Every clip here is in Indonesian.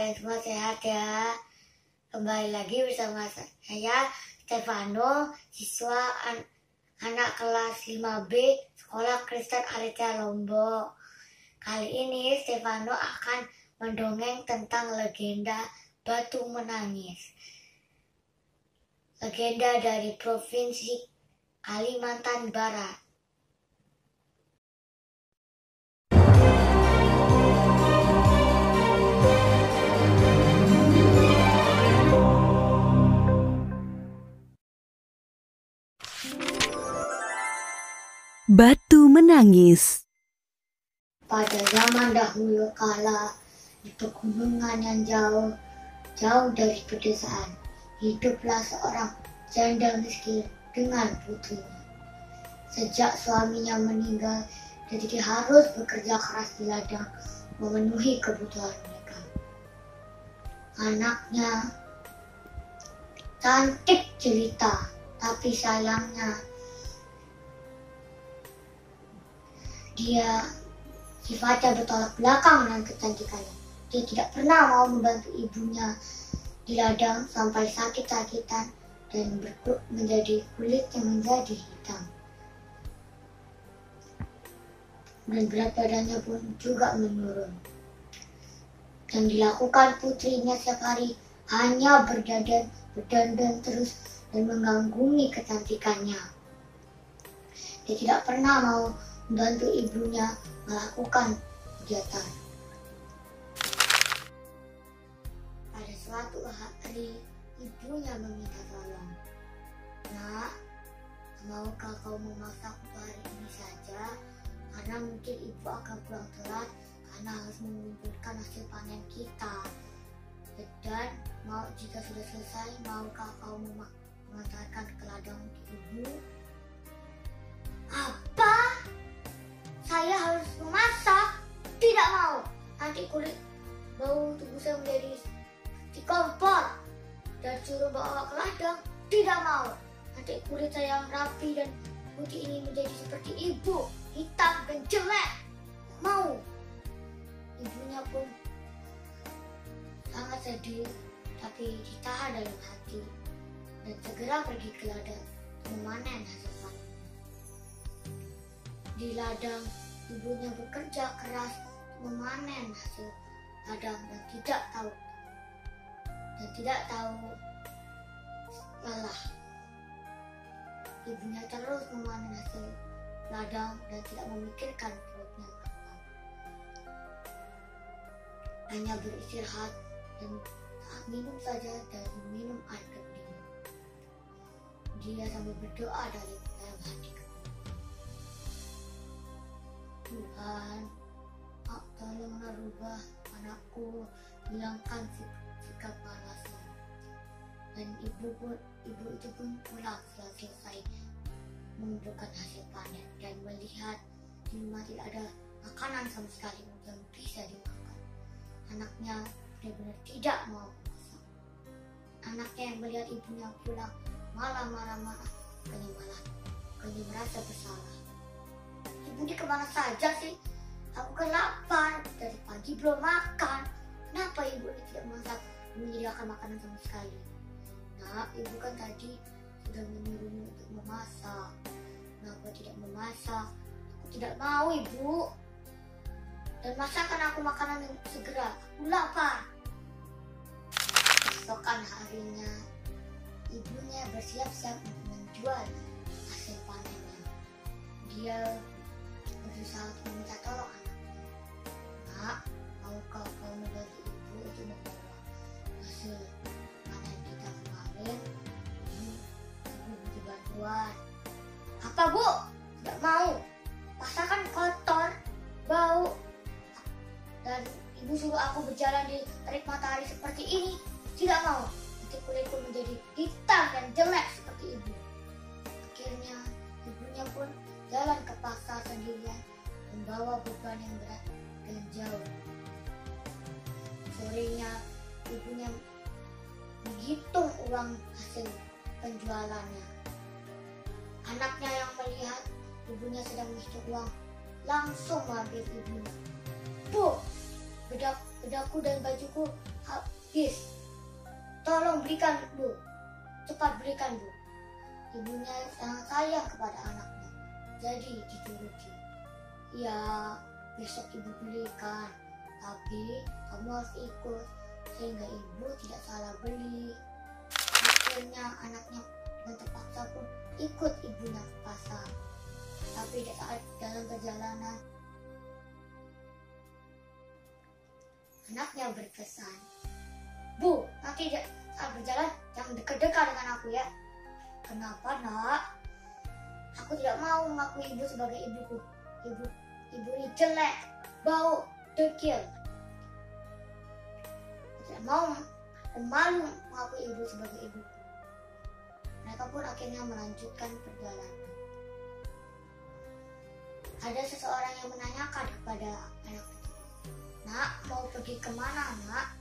kalian semua sehat ya. Kembali lagi bersama saya Stefano, siswa anak kelas 5B Sekolah Kristen Aletia Lombok. Kali ini Stefano akan mendongeng tentang legenda Batu Menangis. Legenda dari Provinsi Kalimantan Barat. Batu Menangis. Pada zaman dahulu kala, di pegunungan yang jauh dari pedesaan, hiduplah seorang janda miskin dengan putrinya. Sejak suaminya meninggal, dia harus bekerja keras di ladang memenuhi kebutuhan mereka. Anaknya cantik jelita, tapi sayangnya dia sifatnya bertolak belakang dengan kecantikannya. Dia tidak pernah mau membantu ibunya di ladang sampai sakit-sakitan dan menjadi kulitnya menjadi hitam. Dan berat badannya pun juga menurun. Dan dilakukan putrinya setiap hari hanya berdandan terus dan mengganggu kecantikannya. Dia tidak pernah mau membantu ibunya melakukan kegiatan. Pada suatu hari, ibunya meminta tolong. Nak, maukah kau memasak untuk hari ini saja? Karena mungkin ibu akan pulang telat karena harus mengumpulkan hasil panen kita. Dan jika sudah selesai, maukah kau mengantarkan ke ladang ibu? Apa? Saya harus memasak? Tidak mau. Nanti kulit bau tubuh saya menjadi di kompor dan suruh bawa ke ladang. Tidak mau. Nanti kulit saya yang rapi dan putih ini menjadi seperti ibu, hitam dan jelek. Tidak mau. Ibunya pun sangat sedih, tapi ditahan dalam hati dan segera pergi ke ladang memanen hasil panen. Di ladang, ibunya bekerja keras memanen hasil ladang dan tidak tahu lelah. Ibunya terus memanen hasil ladang dan tidak memikirkan perutnya lapar. Hanya beristirahat dan minum saja dan minum air dingin. Dia sambil berdoa dari dalam hati. Tuhan, tolonglah rubah anakku, hilangkan sikap malasnya. Dan ibu itu pun pulang setelah selesai mengumpulkan hasil panen dan melihat di rumah tidak ada makanan sama sekali yang bisa dimakan. Anaknya benar-benar tidak mau masak. Anaknya yang melihat ibunya pulang malah marah-marah, bukannya merasa bersalah. Ibu dia kemana saja sih? Aku kan lapar, dari pagi belum makan. Kenapa ibu ini tidak masak, menyediakan makanan sama sekali? Nah, ibu kan tadi sudah menyuruhmu untuk memasak. Kenapa tidak memasak? Aku tidak mau, ibu. Dan masakan aku makanan yang segera. Aku lapar. Esokan harinya, ibunya bersiap-siap untuk menjual hasil panennya. Dia berusaha untuk meminta tolong anaknya. Nak, maukah kau membantu ibu untuk membawa hasil panen kita kemarin? Ibu butuh bantuan. Apa, Bu? Tidak mau. Masakan kotor, bau. Dan ibu suruh aku berjalan di terik matahari seperti ini. Tidak mau. Nanti kulitku menjadi hitam dan jelek seperti ibu. Akhirnya ibunya pun jalan ke pasar sendirian, membawa beban yang berat dan jauh. Sorenya, ibunya menghitung uang hasil penjualannya. Anaknya yang melihat ibunya sedang menghitung uang, langsung mengambil ibunya. Bu, bedaku dan bajuku habis. Tolong berikan Bu, cepat berikan Bu. Ibunya sangat sayang kepada anaknya, jadi dituruti. Ya, besok ibu belikan, tapi kamu harus ikut, sehingga ibu tidak salah beli. Akhirnya anaknya dengan terpaksa pun ikut ibunya ke pasar. Tapi saat dalam perjalanan, anaknya berpesan, Bu, nanti saat berjalan jangan dekat-dekat dengan aku ya. Kenapa nak? Aku tidak mau mengakui ibu sebagai ibuku. Ibu ini jelek, bau, dekil. Aku tidak mau, aku malu mengakui ibu sebagai ibuku. Mereka pun akhirnya melanjutkan perjalanan. Ada seseorang yang menanyakan kepada anak itu, Nak, mau pergi kemana nak?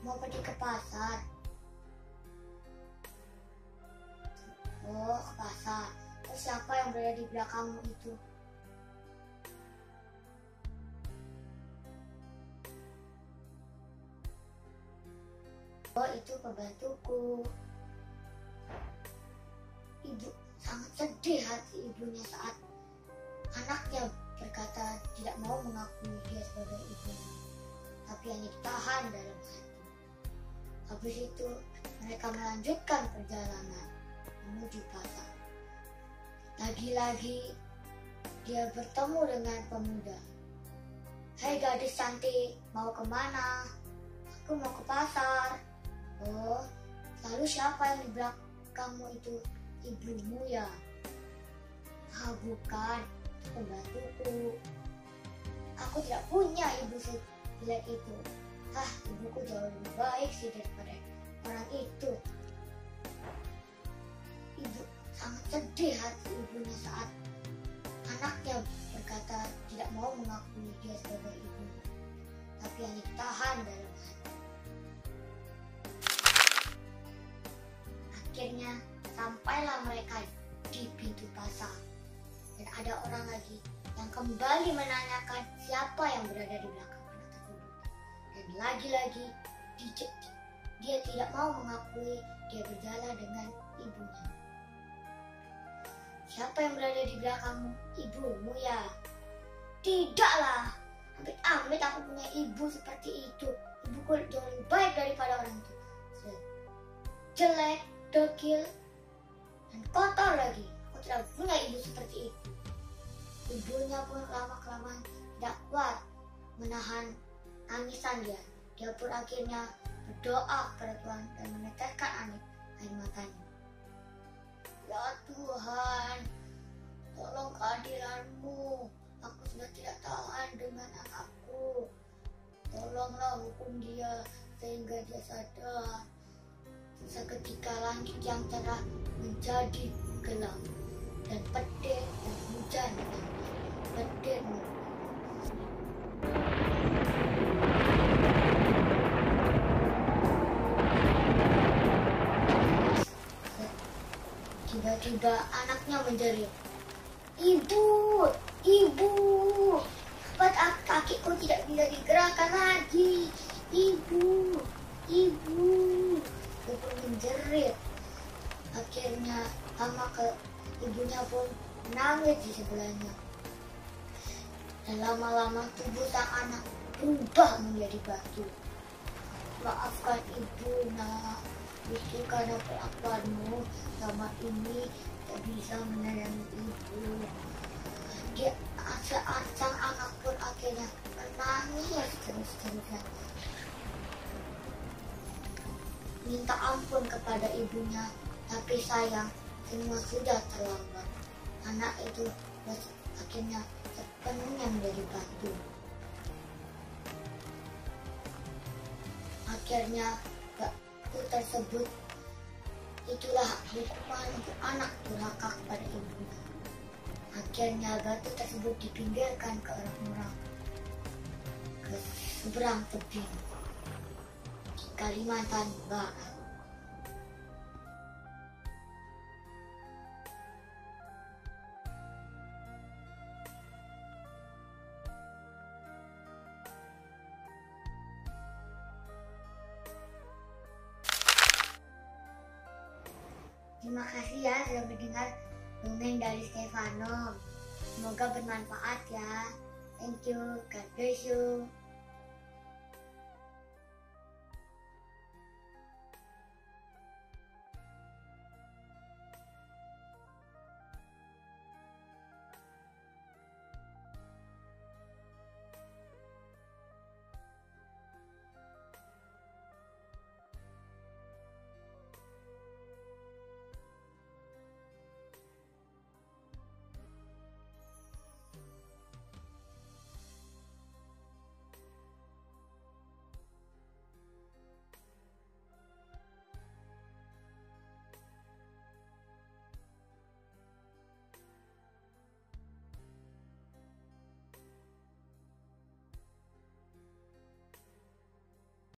Mau pergi ke pasar. Oh, ke pasar. Terus siapa yang berada di belakangmu itu? Oh, itu pembantuku. Ibu sangat sedih hati ibunya saat anaknya berkata tidak mau mengakui dia sebagai ibunya, tapi hanya ditahan dalam hati. Habis itu mereka melanjutkan perjalanan menuju pasar. Lagi-lagi dia bertemu dengan pemuda. Hei gadis cantik, mau kemana? Aku mau ke pasar. Oh, lalu siapa yang di belakangmu itu? Ibumu ya? Ah, bukan, itu pembantuku. Aku tidak punya ibu sejelek itu. Ah, ibuku jauh lebih baik sih daripada orang itu. Ibu sangat sedih hati ibunya saat anaknya berkata tidak mau mengakui dia sebagai ibunya, tapi hanya ditahan dalam hati. Akhirnya sampailah mereka di pintu pasar, dan ada orang lagi yang kembali menanyakan siapa yang berada di belakang anak tersebut. Dan lagi-lagi dia tidak mau mengakui dia berjalan dengan ibunya. Siapa yang berada di belakangmu? Ibumu ya? Tidaklah, amit-amit aku punya ibu seperti itu. Ibuku jauh lebih baik daripada orang itu. Jelek, dekil, dan kotor lagi. Aku tidak punya ibu seperti itu. Ibunya pun lama-kelamaan tidak kuat menahan tangisan dia. Dia pun akhirnya berdoa kepada Tuhan dan meneteskan air matanya. Ya Tuhan, tolong kehadiran-Mu. Aku sudah tidak tahan dengan anakku. Tolonglah hukum dia sehingga dia sadar. Seketika langit yang cerah menjadi gelap, dan pedih dan hujan pedih. Tiba-tiba anaknya menjerit, Ibu, ibu, kakiku tidak bisa digerakkan lagi. Ibu, ibu. Dia pun menjerit. Akhirnya ibunya pun menangis di sebelahnya. Dan lama-lama tubuh sang anak berubah menjadi batu. Maafkan ibu nak, justru karena perlakuanmu selama ini tak bisa menayangi ibu. Sang anak pun akhirnya menangis terus-terusan, minta ampun kepada ibunya, tapi sayang semua sudah terlambat. Anak itu akhirnya sepenuhnya menjadi batu. Akhirnya batu tersebut, itulah hukuman untuk anak durhaka kepada ibunya. Akhirnya batu tersebut dipinggirkan ke orang-orang ke seberang tebing Kalimantan Barat. Terima kasih ya sudah mendengar dongeng dari Stefano. Semoga bermanfaat ya. Thank you. God bless you.